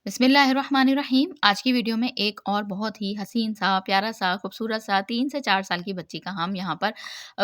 बिस्मिल्लाहिर्रहमानिर्रहीम। आज की वीडियो में एक और बहुत ही हसीन सा, प्यारा सा, खूबसूरत सा 3 से 4 साल की बच्ची का हम यहाँ पर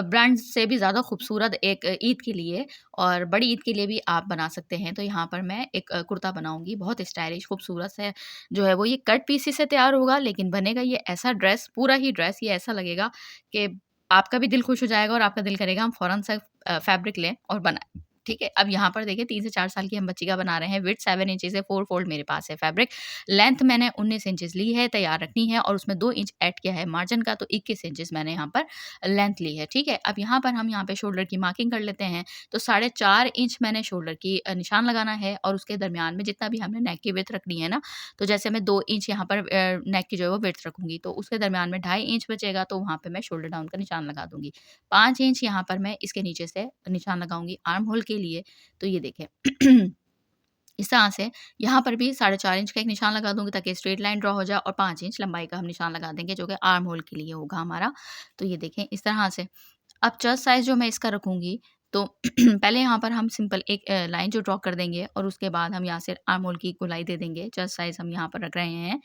ब्रांड से भी ज़्यादा खूबसूरत एक ईद के लिए और बड़ी ईद के लिए भी आप बना सकते हैं। तो यहाँ पर मैं एक कुर्ता बनाऊँगी, बहुत स्टाइलिश खूबसूरत से जो है वो ये कट पीसेस से तैयार होगा, लेकिन बनेगा ये ऐसा ड्रेस, पूरा ही ड्रेस ये ऐसा लगेगा कि आपका भी दिल खुश हो जाएगा और आपका दिल करेगा हम फ़ौरन से फैब्रिक लें और बनाएँ। ठीक है? अब यहाँ पर देखिए 3 से 4 साल की हम बच्ची का बना रहे हैं। विड्थ 7 इंचेज़ है, 4 फोल्ड मेरे पास है फैब्रिक। लेंथ मैंने 19 इंचेस ली है, तैयार रखनी है और उसमें 2 इंच ऐड किया है मार्जिन का, तो 21 इंचेस मैंने यहाँ पर लेंथ ली है, ठीक है? अब यहाँ पर हम यहाँ पे शोल्डर की मार्किंग कर लेते हैं। तो 4.5 इंच मैंने शोल्डर की निशान लगाना है और उसके दरमियान में जितना भी हमने नेक की विड्थ रखनी है ना, तो जैसे मैं 2 इंच यहाँ पर नेक की जो है वो विड्थ रखूँगी, तो उसके दरमियान में 2.5 इंच बचेगा, तो वहाँ पे मैं शोल्डर डाउन का निशान लगा दूँगी। 5 इंच यहाँ पर मैं इसके नीचे से निशान लगाऊँगी आर्म होल के लिए, तो ये देखें इस तरह से यहाँ पर भी 4.5 इंच का एक निशान लगा दूँगी ताकि स्ट्रेट लाइन ड्रॉ हो जाए और 5 इंच लंबाई का हम निशान लगा देंगे जो कि आर्म होल के लिए होगा हमारा। तो ये देखें इस तरह से। अब चेस्ट साइज़ जो मैं इसका रखूँगी तो पहले यहाँ पर हम सिंपल एक लाइन जो ड्रॉ कर देंगे और उसके बाद हम यहाँ से आर्म होल की गोलाई दे देंगे। चेस्ट साइज़ हम यहाँ पर रख रहे हैं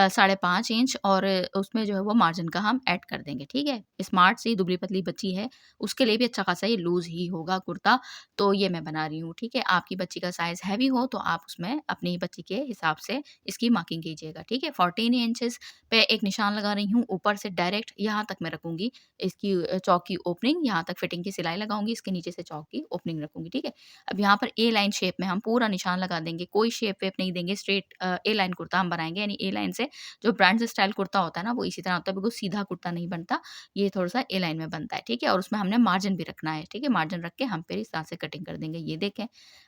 5.5 इंच और उसमें जो है वो मार्जिन का हम ऐड कर देंगे, ठीक है? स्मार्ट सी दुबली-पतली बच्ची है, उसके लिए भी अच्छा खासा ये लूज़ ही होगा कुर्ता, तो ये मैं बना रही हूँ, ठीक है? आपकी बच्ची का साइज़ हैवी हो तो आप उसमें अपनी बच्ची के हिसाब से इसकी मार्किंग कीजिएगा, ठीक है? 14 इंचेस पे एक निशान लगा रही हूँ, ऊपर से डायरेक्ट यहाँ तक मैं रखूँगी इसकी चौक की ओपनिंग, यहाँ तक फिटिंग की सिलाई लगाऊँगी, इसके नीचे से चौक की ओपनिंग रखूँगी, ठीक है? अब यहाँ पर ए लाइन शेप में हम पूरा निशान लगा देंगे, कोई शेप-वेप नहीं देंगे, स्ट्रेट ए लाइन कुर्ता हम बनाएँगे, यानी ए लाइन से जो ब्रांड स्टाइल कुर्ता होता है ना, वो इसी तरह होता है, बिल्कुल सीधा कुर्ता नहीं बनता, ये थोड़ा-सा ए लाइन में बनता है, ठीक है? और उसमें हमने मार्जिन भी रखना है, ठीक है? मार्जिन रख के हम फिर इस तरह से कटिंग कर देंगे, ये देखें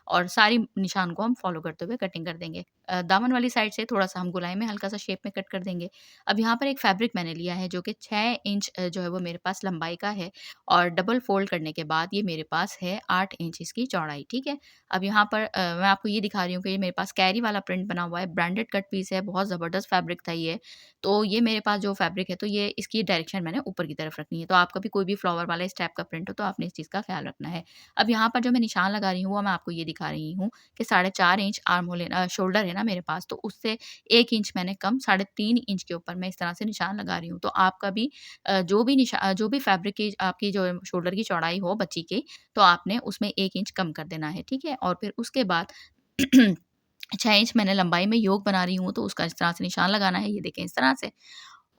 और सारी निशान को हम फॉलो करते हुए कटिंग कर देंगे। दामन वाली साइड से थोड़ा-सा हम गोलाई में हल्का-सा शेप में कट कर देंगे। अब यहाँ पर एक फैब्रिक मैंने लिया है जो कि 6 इंच जो है वो मेरे पास लंबाई का है और डबल फ़ोल्ड करने के बाद ये मेरे पास है 8 इंच इसकी चौड़ाई, ठीक है? अब यहाँ पर मैं आपको ये दिखा रही हूँ कि ये मेरे पास कैरी वाला प्रिंट बना हुआ है, ब्रांडेड कट पीस है, बहुत ज़बरदस्त फैब्रिक था ये। तो ये मेरे पास जो फैब्रिक है तो ये इसकी डायरेक्शन मैंने ऊपर की तरफ रखनी है। तो आपका भी कोई भी फ्लावर वाला इस टाइप का प्रिंट हो तो आपने इस चीज़ का ख़्याल रखना है। अब यहाँ पर जो मैं निशान लगा रही हूँ वो मैं आपको ये दिखा रही हूँ कि 4.5 इंच आर्म होल है शोल्डर है ना मेरे पास, तो उससे 1 इंच मैंने कम 3.5 इंच के ऊपर मैं इस तरह से निशान लगा रही हूँ। तो आपका भी जो भी फैब्रिक की आपकी जो शोल्डर की चौड़ाई हो बच्ची की, तो आपने उसमें 1 इंच कम कर देना है, ठीक है? और फिर उसके बाद 6 इंच मैंने लंबाई में योक बना रही हूँ, तो उसका इस तरह से निशान लगाना है, ये देखें इस तरह से।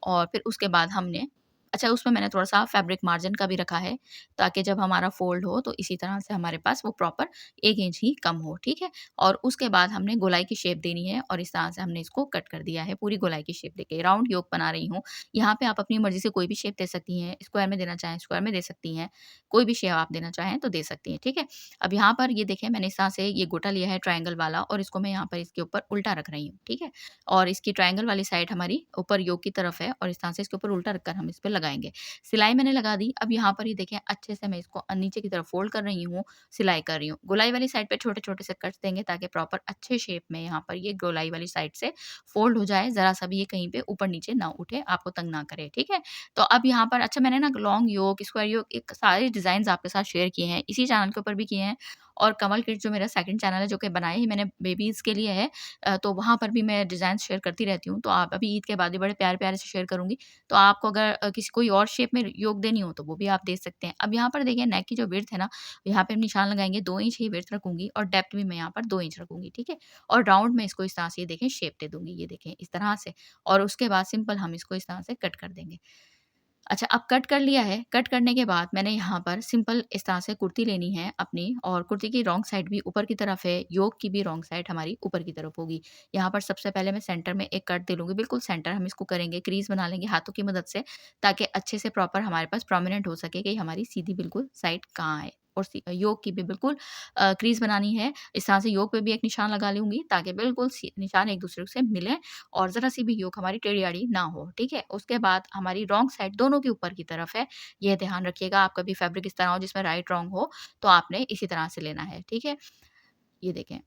और फिर उसके बाद हमने अच्छा उसमें मैंने थोड़ा-सा फैब्रिक मार्जिन का भी रखा है, ताकि जब हमारा फ़ोल्ड हो तो इसी तरह से हमारे पास वो प्रॉपर 1 इंच ही कम हो, ठीक है? और उसके बाद हमने गोलाई की शेप देनी है और इस तरह से हमने इसको कट कर दिया है, पूरी गोलाई की शेप देके। राउंड योक बना रही हूँ, यहाँ पे आप अपनी मर्ज़ी से कोई भी शेप दे सकती हैं, स्क्वायर में देना चाहें स्क्वायर में दे सकती हैं, कोई भी शेप आप देना चाहें तो दे सकती हैं, ठीक है? अब यहाँ पर ये देखें मैंने इस तरह से ये गोटा लिया है ट्रायंगल वाला और इसको मैं यहाँ पर इसके ऊपर उल्टा रख रही हूँ, ठीक है? और इसकी ट्रायंगल वाली साइड हमारी ऊपर योक की तरफ है और इस तरह से इसके ऊपर उल्टा रखकर हम इस पे लगाएँगे। सिलाई मैंने लगा दी, अब यहाँ पर ये देखें अच्छे से मैं इसको नीचे की तरफ फ़ोल्ड कर रही हूँ, सिलाई कर रही हूँ। गोलाई वाली साइड पे छोटे-छोटे से कट्स देंगे ताकि प्रॉपर अच्छे शेप में यहाँ पर ये गोलाई वाली साइड से फ़ोल्ड हो जाए, ज़रा-सा भी ये कहीं पे ऊपर-नीचे ना उठे, आपको तंग ना करे, ठीक है? तो अब यहाँ पर अच्छा मैंने ना लॉन्ग योक, स्क्वायर योक एक सारे डिज़ाइन्स आपके साथ शेयर किए हैं, इसी चैनल के ऊपर भी किए हैं और कमल किड्स जो मेरा सेकंड चैनल है जो कि बनाए ही मैंने बेबीज़ के लिए है तो वहाँ पर भी मैं डिज़ाइन शेयर करती रहती हूँ। तो आप अभी ईद के बाद भी बड़े प्यारे-प्यारे से शेयर करूँगी। तो आपको अगर किसी कोई और शेप में योग देनी हो तो वो भी आप दे सकते हैं। अब यहाँ पर देखिए नेक की जो विड्थ है ना, यहाँ पे हम निशान लगाएँगे 2 इंच ही विड्थ रखूँगी और डेप्थ भी मैं यहाँ पर 2 इंच रखूँगी, ठीक है? और राउंड में इसको इस तरह से ये देखें शेप दे दूँगी, ये देखें इस तरह से और उसके बाद सिंपल हम इसको इस तरह से कट कर देंगे। अच्छा अब कट कर लिया है, कट करने के बाद मैंने यहाँ पर सिंपल इस तरह से कुर्ती लेनी है अपनी और कुर्ती की रॉन्ग साइड भी ऊपर की तरफ है, योक की भी रॉन्ग साइड हमारी ऊपर की तरफ होगी। यहाँ पर सबसे पहले मैं सेंटर में एक कट दे लूँगी, बिल्कुल सेंटर हम इसको करेंगे, क्रीज़ बना लेंगे हाथों की मदद से ताकि अच्छे से प्रॉपर हमारे पास प्रोमिनेंट हो सके कि हमारी सीधी बिल्कुल साइड कहाँ है। और योक की भी बिल्कुल क्रीज़ बनानी है, इस तरह से योक पे भी एक निशान लगा लूँगी ताकि बिल्कुल निशान एक-दूसरे से मिलें और ज़रा-सी भी योक हमारी टेढ़ी-आड़ी ना हो, ठीक है? उसके बाद हमारी रॉन्ग साइड दोनों के ऊपर की तरफ है, ये ध्यान रखिएगा आपका भी फैब्रिक इस तरह हो जिसमें राइट रॉन्ग हो, तो आपने इसी तरह से लेना है, ठीक है? ये देखें।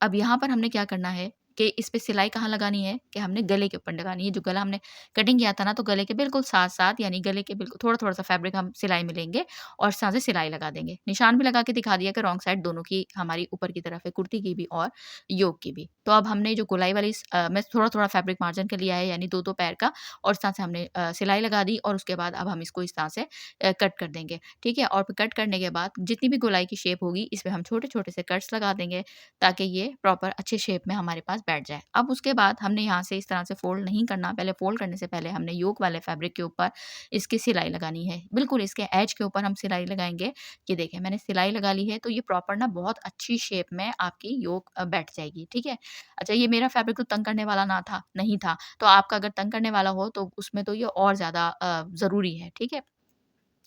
अब यहाँ पर हमने क्या करना है कि इस पे सिलाई कहाँ लगानी है, कि हमने गले के ऊपर लगानी है। जो गला हमने कटिंग किया था ना, तो गले के बिल्कुल साथ-साथ, यानी गले के बिल्कुल थोड़ा-थोड़ा सा फैब्रिक हम सिलाई में लेंगे और इस तरह से सिलाई लगा देंगे। निशान भी लगा के दिखा दिया कि रॉन्ग साइड दोनों की हमारी ऊपर की तरफ है, कुर्ती की भी और योक की भी। तो अब हमने जो गोलाई वाली मैं थोड़ा-थोड़ा फैब्रिक मार्जिन का लिया है, यानी 2-2 पैर का, और इस तरह से हमने सिलाई लगा दी और उसके बाद अब हम इसको इस तरह से कट कर देंगे, ठीक है? और फिर कट करने के बाद जितनी भी गोलाई की शेप होगी, इसमें हम छोटे-छोटे से कट्स लगा देंगे ताकि ये प्रॉपर अच्छे शेप में हमारे पास बैठ जाए। अब उसके बाद हमने यहाँ से इस तरह से फ़ोल्ड नहीं करना, पहले फ़ोल्ड करने से पहले हमने योक वाले फैब्रिक के ऊपर इसकी सिलाई लगानी है। बिल्कुल इसके एज के ऊपर हम सिलाई लगाएँगे। ये देखें, मैंने सिलाई लगा ली है, तो ये प्रॉपर ना बहुत अच्छी शेप में आपकी योक बैठ जाएगी, ठीक है? अच्छा, ये मेरा फैब्रिक तो तंग करने वाला नहीं था, तो आपका अगर तंग करने वाला हो तो उसमें तो ये और ज़्यादा ज़रूरी है, ठीक है?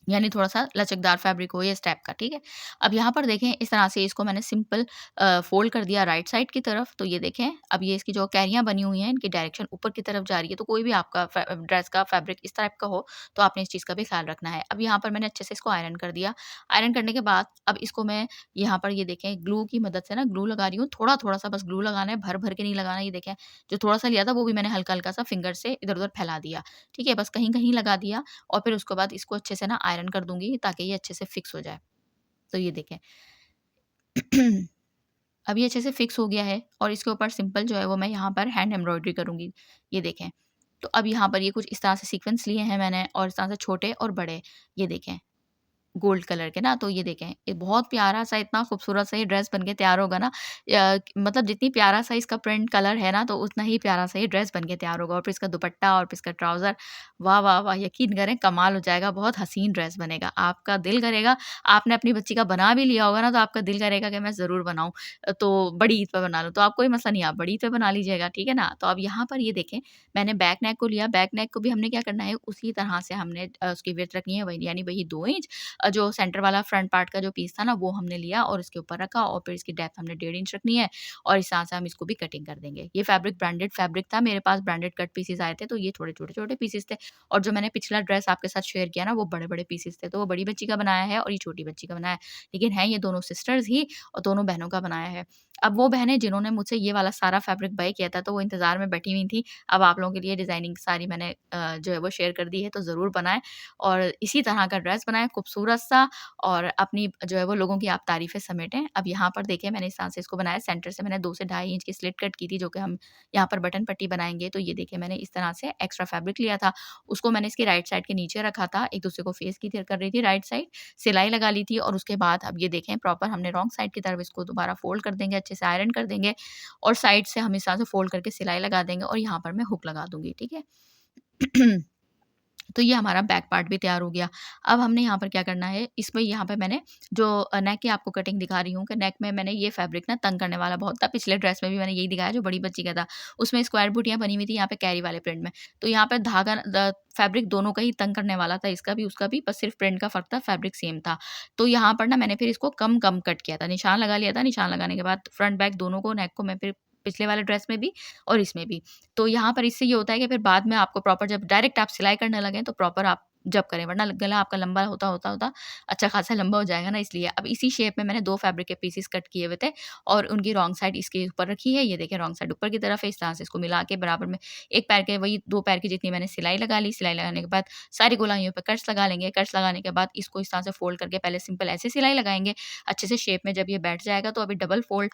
यानी थोड़ा-सा लचकदार फैब्रिक हो, ये इस टाइप का, ठीक है? अब यहाँ पर देखें, इस तरह से इसको मैंने सिंपल फ़ोल्ड कर दिया राइट साइड की तरफ, तो ये देखें, अब ये इसकी जो कैरियाँ बनी हुई हैं, इनकी डायरेक्शन ऊपर की तरफ जा रही है, तो कोई भी आपका ड्रेस का फैब्रिक इस टाइप का हो, तो आपने इस चीज़ का भी ख़्याल रखना है। अब यहाँ पर मैंने अच्छे से इसको आयरन कर दिया। आयरन करने के बाद अब इसको मैं यहाँ पर ये देखें ग्लू की मदद से ना ग्लू लगा रही हूँ, थोड़ा-थोड़ा सा बस ग्लू लगाना है, भर-भर के नहीं लगाना। ये देखें, जो थोड़ा-सा लिया था, वो भी मैंने हल्का-हल्का सा फिंगर से इधर-उधर फैला दिया, ठीक है? बस कहीं-कहीं लगा दिया और फिर उसके बाद इसको अच्छे से ना आयरन कर दूँगी ताकि ये अच्छे से फिक्स हो जाए। तो ये देखें अब ये अच्छे से फिक्स हो गया है और इसके ऊपर सिंपल जो है वो मैं यहाँ पर हैंड एम्ब्रॉयडरी करूँगी। ये देखें। तो अब यहाँ पर ये कुछ इस तरह से सीक्वेंस लिए हैं मैंने और इस तरह से छोटे और बड़े, ये देखें। गोल्ड कलर के ना, तो ये देखें, ये बहुत प्यारा-सा इतना खूबसूरत-सा ये ड्रेस बन के तैयार होगा ना, मतलब जितनी प्यारा-सा इसका प्रिंट कलर है ना, तो उतना ही प्यारा-सा ये ड्रेस बन के तैयार होगा और फिर इसका दुपट्टा और फिर इसका ट्राउज़र, वाह, वाह, वाह! यकीन करें कमाल हो जाएगा, बहुत हसीन ड्रेस बनेगा। आपका दिल करेगा, आपने अपनी बच्ची का बना भी लिया होगा ना, तो आपका दिल करेगा कि मैं ज़रूर बनाऊँ, तो बड़ी ईद पे बना लूँ। तो आप कोई मसला नहीं, आप बड़ी ईद पे बना लीजिएगा, ठीक है ना? तो अब यहाँ पर ये देखें, मैंने बैक नेक को लिया, बैक नेक को भी हमने क्या करना है, उसी तरह से हमने उसकी विड्थ रखनी है, वही यानी वही 2 इंच, जो सेंटर वाला फ्रंट पार्ट का जो पीस था ना, वो हमने लिया और इसके ऊपर रखा और फिर इसकी डेप्थ हमने 1.5 इंच रखनी है और इस तरह से हम इसको भी कटिंग कर देंगे। ये फैब्रिक ब्रांडेड फैब्रिक था, मेरे पास ब्रांडेड कट पीसेस आए थे, तो ये थोड़े छोटे-छोटे पीसेस थे और जो मैंने पिछला ड्रेस आपके साथ शेयर किया ना, वो बड़े-बड़े पीसेस थे, तो वो बड़ी बच्ची का बनाया है और ये छोटी बच्ची का बनाया है। लेकिन हैं ये दोनों सिस्टर्स ही और दोनों बहनों का बनाया है। अब वो बहनें जिन्होंने मुझसे ये वाला सारा फैब्रिक बाय किया था, तो वो इंतज़ार में बैठी हुई थी। अब आप लोगों के लिए डिज़ाइनिंग सारी मैंने जो है वो शेयर कर दी है, तो ज़रूर बनाएँ और इसी तरह का ड्रेस बनाएँ खूबसूरत-सा और अपनी जो है वो लोगों की आप तारीफ़ें समेटें। अब यहाँ पर देखिए, मैंने इस तरह से इसको बनाया, सेंटर से मैंने 2 से ढाई इंच की स्लिट कट की थी, जो कि हम यहाँ पर बटन पट्टी बनाएँगे। तो ये देखिए, मैंने इस तरह से एक्स्ट्रा फैब्रिक लिया था, उसको मैंने इसकी राइट साइड के नीचे रखा था, एक-दूसरे को फेस की कर रही थी राइट साइड, सिलाई लगा ली थी और उसके बाद अब ये देखें, प्रॉपर हमने रॉन्ग साइड की तरफ इसको दोबारा फ़ोल्ड कर देंगे, अच्छे से आयरन कर देंगे और साइड से हम इस तरह से फ़ोल्ड करके सिलाई लगा देंगे और यहाँ पर मैं हुक लगा दूँगी, ठीक है? तो ये हमारा बैक पार्ट भी तैयार हो गया। अब हमने यहाँ पर क्या करना है, इसमें यहाँ पे मैंने जो नेक की आपको कटिंग दिखा रही हूँ कि नेक में मैंने ये फैब्रिक ना तंग करने वाला बहुत था। पिछले ड्रेस में भी मैंने यही दिखाया जो बड़ी बच्ची का था। उसमें स्क्वायर बूटियाँ बनी हुई थी यहाँ पे कैरी वाले प्रिंट में। तो यहाँ पे धागा फैब्रिक दोनों का ही तंग करने वाला था, इसका भी उसका भी, बस सिर्फ़ प्रिंट का फ़र्क था, फैब्रिक सेम था। तो यहाँ पर ना मैंने फिर इसको कम-कम कट किया था, निशान लगा लिया था, निशान लगाने के बाद फ्रंट बैक दोनों को, नेक को मैं फिर पिछले वाले ड्रेस में भी और इसमें भी। तो यहाँ पर इससे ये होता है कि फिर बाद में आपको प्रॉपर जब डायरेक्ट आप सिलाई करने लगें तो प्रॉपर आप जब करें, वरना गला आपका लंबा होता अच्छा खासा लंबा हो जाएगा ना, इसलिए। अब इसी शेप में मैंने 2 फैब्रिक के पीसेस कट किए हुए थे और उनकी रॉन्ग साइड इसके ऊपर रखी है। ये देखिए, रॉन्ग साइड ऊपर की तरफ है, इस तरह से इसको मिला के बराबर में 1 पैर के वही 2 पैर की जितनी मैंने सिलाई लगा ली। सिलाई लगाने के बाद सारी गोलाइयों पे कट्स लगा लेंगे। कट्स लगाने के बाद इसको इस तरह से फ़ोल्ड करके पहले सिंपल ऐसे सिलाई लगाएँगे, अच्छे से शेप में जब ये बैठ जाएगा तो अभी डबल फ़ोल्ड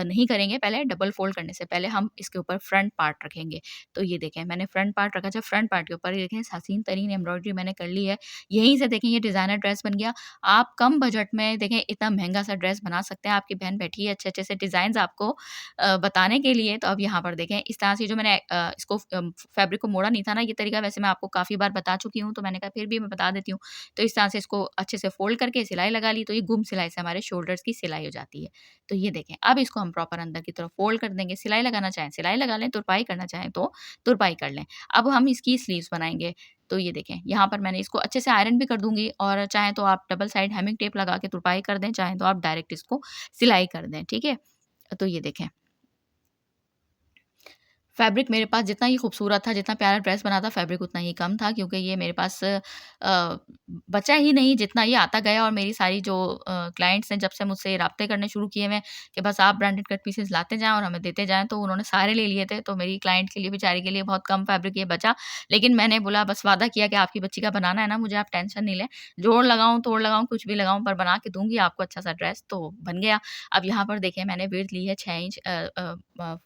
नहीं करेंगे पहले, डबल फ़ोल्ड करने से पहले हम इसके ऊपर फ्रंट पार्ट रखेंगे। तो ये देखें, मैंने फ्रंट पार्ट रखा, जब फ्रंट पार्ट के ऊपर ये देखें हसीन तरीन एम्ब्रॉयडरी मैंने कर ली है। यहीं से देखें ये डिज़ाइनर ड्रेस बन गया। आप कम बजट में देखें इतना महँगा सा ड्रेस बना सकते हैं। आपकी बहन बैठी है अच्छे-अच्छे से डिज़ाइन्स आपको बताने के लिए। तो अब यहाँ पर देखें, इस तरह से जो मैंने इसको फैब्रिक को मोड़ा नहीं था ना, ये तरीका वैसे मैं आपको काफ़ी बार बता चुकी हूँ, तो मैंने कहा फिर भी मैं बता देती हूँ। तो इस तरह से इसको अच्छे से फ़ोल्ड करके सिलाई लगा ली, तो ये गुम सिलाई से हमारे शोल्डर्स की सिलाई हो जाती है। तो ये देखें, अब इसको हम प्रॉपर अंदर की तरफ फ़ोल्ड कर देंगे। सिलाई लगाना चाहें सिलाई लगा लें, तुरपाई करना चाहें तो तुरपाई कर लें। अब हम इसकी स्लीव्स बनाएँगे। तो ये देखें, यहाँ पर मैंने इसको अच्छे से आयरन भी कर दूँगी और चाहें तो आप डबल साइड हेमिंग टेप लगा के तुरपाई कर दें, चाहें तो आप डायरेक्ट इसको सिलाई कर दें, ठीक है? तो ये देखें, फैब्रिक मेरे पास जितना ही खूबसूरत था, जितना प्यारा ड्रेस बना था, फैब्रिक उतना ही कम था क्योंकि ये मेरे पास बचा ही नहीं, जितना ये आता गया। और मेरी सारी जो क्लाइंट्स हैं, जब से मुझसे राब्ते करने शुरू किए हुए हैं कि बस आप ब्रांडेड कट पीसेस लाते जाएँ और हमें देते जाएँ, तो उन्होंने सारे ले लिए थे। तो मेरी क्लाइंट के लिए, बेचारी के लिए बहुत कम फैब्रिक ये बचा। लेकिन मैंने बोला, बस वादा किया कि आपकी बच्ची का बनाना है ना, मुझे आप टेंशन नहीं लें, जोड़ लगाऊँ, तोड़ लगाऊँ, कुछ भी लगाऊँ, पर बना के दूँगी आपको अच्छा-सा ड्रेस। तो बन गया। अब यहाँ पर देखें, मैंने विड्थ ली है 6 इंच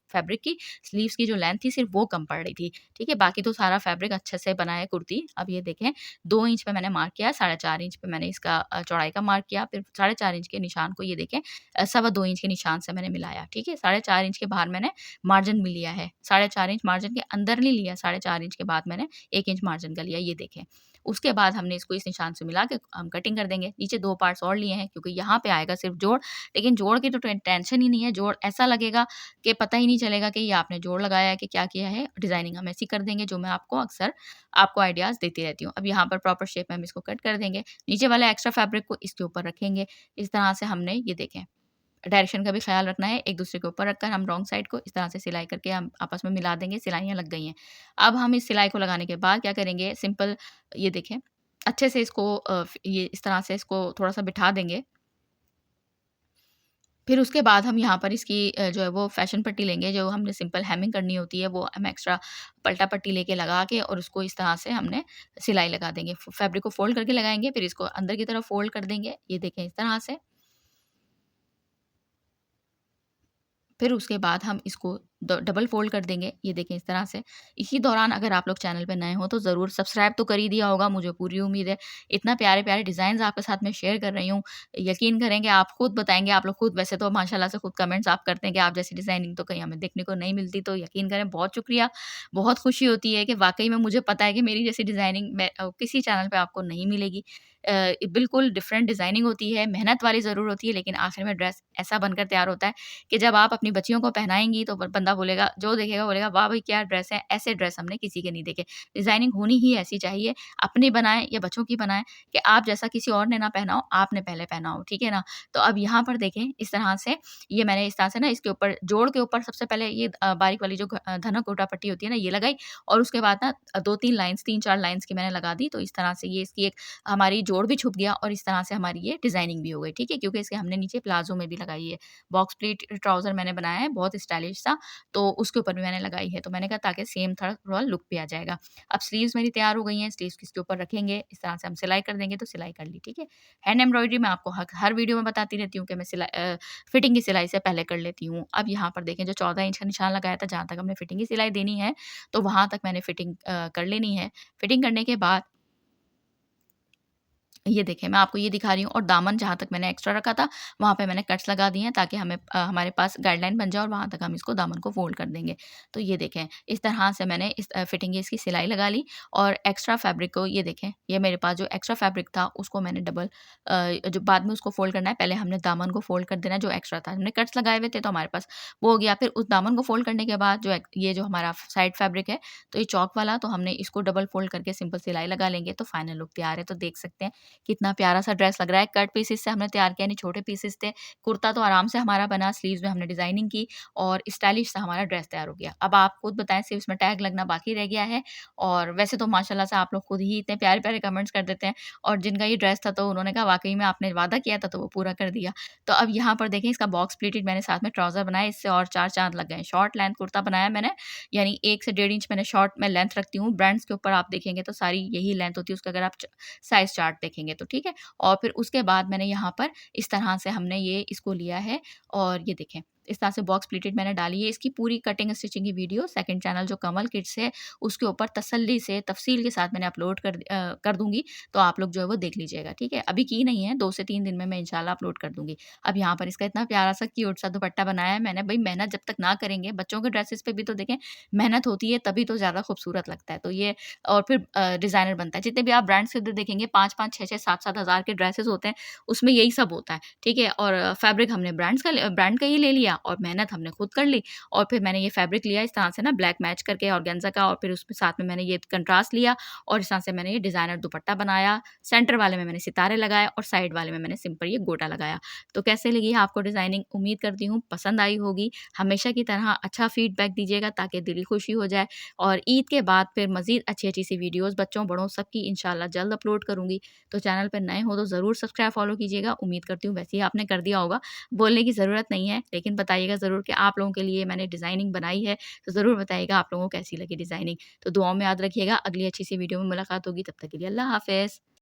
फैब्रिक की। स्लीव्स की जो लेंथ थी सिर्फ़ वो कम पड़ रही थी, ठीक है? बाकी तो सारा फैब्रिक अच्छे से बना है कुर्ती। अब ये देखें, 2 इंच पे मैंने मार्क किया, 4.5 इंच पे मैंने इसका चौड़ाई का मार्क किया, फिर 4.5 इंच के निशान को ये देखें सवा 2 इंच के निशान से मैंने मिलाया, ठीक है? 4.5 इंच के बाहर मैंने मार्जिन भी लिया है, 4.5 इंच मार्जिन के अंदर नहीं लिया, 4.5 इंच के बाद मैंने 1 इंच मार्जिन का लिया, ये देखें। उसके बाद हमने इसको इस निशान से मिला के हम कटिंग कर देंगे। नीचे 2 पार्ट्स और लिए हैं क्योंकि यहाँ पे आएगा सिर्फ़ जोड़, लेकिन जोड़ की तो टेंशन ही नहीं है, जोड़ ऐसा लगेगा कि पता ही नहीं चलेगा कि ये आपने जोड़ लगाया है कि क्या किया है। डिज़ाइनिंग हम ऐसी कर देंगे जो मैं आपको अक्सर आपको आइडियाज़ देती रहती हूँ। अब यहाँ पर प्रॉपर शेप में हम इसको कट कर देंगे। नीचे वाला एक्स्ट्रा फैब्रिक को इसके ऊपर रखेंगे। इस तरह से हमने ये देखें, डायरेक्शन का भी ख़्याल रखना है, एक दूसरे के ऊपर रखकर हम रॉन्ग साइड को इस तरह से सिलाई करके हम आपस में मिला देंगे, सिलाइयाँ लग गई हैं। अब हम इस सिलाई को लगाने के बाद क्या करेंगे, सिंपल ये देखें, अच्छे से इसको ये इस तरह से इसको थोड़ा-सा बिठा देंगे। फिर उसके बाद हम यहाँ पर इसकी जो है वो फैशन पट्टी लेंगे, जो हमने सिंपल हेमिंग करनी होती है, वो हम एक्स्ट्रा पल्टा पट्टी लेके लगा के और उसको इस तरह से हमने सिलाई लगा देंगे। फैब्रिक को फ़ोल्ड करके लगाएँगे, फिर इसको अंदर की तरफ फ़ोल्ड कर देंगे। ये देखें, इस तरह से। फिर उसके बाद हम इसको डबल फ़ोल्ड कर देंगे, ये देखें इस तरह से। इसी दौरान अगर आप लोग चैनल पे नए हो तो ज़रूर सब्सक्राइब तो कर ही दिया होगा, मुझे पूरी उम्मीद है। इतना प्यारे-प्यारे डिज़ाइन्स आपके साथ में शेयर कर रही हूँ। यकीन करेंगे, आप खुद बताएँगे, आप लोग खुद वैसे तो माशाल्लाह से खुद कमेंट्स आप करते हैं कि आप जैसी डिज़ाइनिंग तो कहीं हमें देखने को नहीं मिलती, तो यकीन करें बहुत शुक्रिया। बहुत खुशी होती है कि वाक़ई में मुझे पता है कि मेरी जैसी डिज़ाइनिंग किसी चैनल पे आपको नहीं मिलेगी। बिल्कुल डिफरेंट डिज़ाइनिंग होती है, मेहनत वाली ज़रूर होती है, लेकिन आखिर में ड्रेस ऐसा बनकर तैयार होता है कि जब आप अपनी बच्चियों को पहनाएँगी तो ब बंदा बोलेगा, जो देखेगा बोलेगा, वाह भई क्या ड्रेस है, ऐसे ड्रेस हमने किसी के नहीं देखे। डिज़ाइनिंग होनी ही ऐसी चाहिए, अपनी बनाएँ या बच्चों की बनाएँ, कि आप जैसा किसी और ने ना पहना हो, आपने पहले पहना हो, ठीक है ना? तो अब यहाँ पर देखें, इस तरह से ये मैंने इस तरह से ना इसके ऊपर जोड़ के ऊपर सबसे पहले ये बारीक वाली जो धनक गोटा पट्टी होती है ना, ये लगाई। और उसके बाद ना 2-3 लाइन्स, 3-4 लाइन्स की मैंने लगा दी, तो इस तरह से ये इसकी एक हमारी जोड़ भी छुप गया और इस तरह से हमारी ये डिज़ाइनिंग भी हो गई, ठीक है? क्योंकि इसके हमने नीचे प्लाज़ो में भी लगाई है। बॉक्स प्लीट ट्राउज़र मैंने बनाया है, बहुत स्टाइलिश सा, तो उसके ऊपर भी मैंने लगाई है। तो मैंने कहा ताकि सेम थोड़ा लुक भी आ जाएगा। अब स्लीव्स मेरी तैयार हो गई हैं, स्लीव्स किसके ऊपर रखेंगे, इस तरह से हम सिलाई कर देंगे, तो सिलाई कर ली, ठीक है? हैंड एम्ब्रॉयडरी मैं आपको हर वीडियो में बताती रहती हूँ कि मैं फिटिंग की सिलाई से पहले कर लेती हूँ। अब यहाँ पर देखें, जो 14 इंच का निशान लगाया था, जहाँ तक हमने फिटिंग की सिलाई देनी है, तो वहाँ तक मैंने फिटिंग कर लेनी है। फिटिंग करने के बाद ये देखें, मैं आपको ये दिखा रही हूँ, और दामन जहाँ तक मैंने एक्स्ट्रा रखा था, वहाँ पे मैंने कट्स लगा दिए हैं ताकि हमारे पास गाइडलाइन बन जाए और वहाँ तक हम इसको दामन को फ़ोल्ड कर देंगे। तो ये देखें, इस तरह से मैंने इस फिटिंग की इसकी सिलाई लगा ली। और एक्स्ट्रा फैब्रिक को ये देखें, ये मेरे पास जो एक्स्ट्रा फैब्रिक था उसको मैंने जो बाद में उसको फ़ोल्ड करना है, पहले हमने दामन को फ़ोल्ड कर देना है, जो एक्स्ट्रा था। हमने कट्स लगाए हुए थे तो हमारे पास वो हो गया। फिर उस दामन को फ़ोल्ड करने के बाद ये जो हमारा साइड फैब्रिक है, तो ये चॉक वाला, तो हमने इसको डबल फ़ोल्ड करके सिंपल सिलाई लगा लेंगे, तो फाइनल लुक तैयार है। तो देख सकते हैं कितना प्यारा-सा ड्रेस लग रहा है। कट पीसेस से हमने तैयार किया, नहीं छोटे पीसेस थे। कुर्ता तो आराम से हमारा बना, स्लीव्स में हमने डिज़ाइनिंग की और स्टाइलिश सा हमारा ड्रेस तैयार हो गया। अब आप खुद बताएँ, सिर्फ इसमें टैग लगना बाकी रह गया है। और वैसे तो माशाल्लाह से आप लोग खुद ही इतने प्यारे-प्यारे कमेंट्स कर देते हैं, और जिनका ये ड्रेस था तो उन्होंने कहा वाक़ई में आपने वादा किया था तो वो पूरा कर दिया। तो अब यहाँ पर देखें, इसका बॉक्स प्लीटेड मैंने साथ में ट्राउज़र बनाया, इससे और 4 चाँद लग गए। शॉर्ट लेंथ कुर्ता बनाया मैंने, यानी 1 से 1.5 इंच मैंने शॉर्ट में लेंथ रखती हूँ। ब्रांड्स के ऊपर आप देखेंगे तो सारी यही लेंथ होती है उसका, अगर आप साइज़ चार्ट देखेंगे तो, ठीक है? और फिर उसके बाद मैंने यहाँ पर इस तरह से हमने ये इसको लिया है, और ये देखें, इस तरह से बॉक्स प्लीटेड मैंने डाली है। इसकी पूरी कटिंग स्टिचिंग की वीडियो सेकंड चैनल जो कमल किड्स है, उसके ऊपर तसल्ली से तफ़सील के साथ मैंने अपलोड कर दूँगी, तो आप लोग जो है वो देख लीजिएगा, ठीक है? अभी की नहीं है, 2 से 3 दिन में मैं इंशाल्लाह अपलोड कर दूँगी। अब यहाँ पर इसका इतना प्यारा-सा क्यूट सा दुपट्टा बनाया है मैंने। भई मेहनत जब तक ना करेंगे, बच्चों के ड्रेसेस पे भी तो देखें मेहनत होती है, तभी तो ज़्यादा खूबसूरत लगता है। तो ये, और फिर डिज़ाइनर बनता है। जितने भी आप ब्रांड्स के उधर देखेंगे 5-5, 6-6, 7-7 हज़ार के ड्रेसेस होते हैं, उसमें यही सब होता है, ठीक है? और फैब्रिक हमने ब्रांड का ही ले लिया, लिया और मेहनत हमने खुद कर ली और फिर मैंने ये फैब्रिक लिया इस तरह से ना ब्लैक मैच करके ऑर्गेन्जा का और फिर उसमें साथ में मैंने ये कंट्रास्ट लिया और इस तरह से मैंने ये डिज़ाइनर दुपट्टा बनाया। सेंटर वाले में मैंने सितारे लगाए और साइड वाले में मैंने सिंपल ये गोटा लगाया। तो कैसे लगी है आपको डिज़ाइनिंग? उम्मीद करती हूँ पसंद आई होगी। हमेशा की तरह अच्छा फीडबैक दीजिएगा ताकि दिली खुशी हो जाए और ईद के बाद फिर मज़ीद अच्छी-अच्छी सी वीडियोज़ बच्चों, बड़ों सबकी इंशाल्लाह जल्द अपलोड करूँगी। तो चैनल पर नए हो तो ज़रूर सब्सक्राइब, फ़ॉलो कीजिएगा। उम्मीद करती हूँ वैसे ही आपने कर दिया होगा, बोलने की ज़रूरत नहीं है, लेकिन बताइएगा ज़रूर कि आप लोगों के लिए मैंने डिज़ाइनिंग बनाई है, तो ज़रूर बताइएगा आप लोगों को कैसी लगी डिज़ाइनिंग। तो दुआओं में याद रखिएगा, अगली अच्छी सी वीडियो में मुलाकात होगी, तब तक के लिए अल्लाह हाफ़िज़।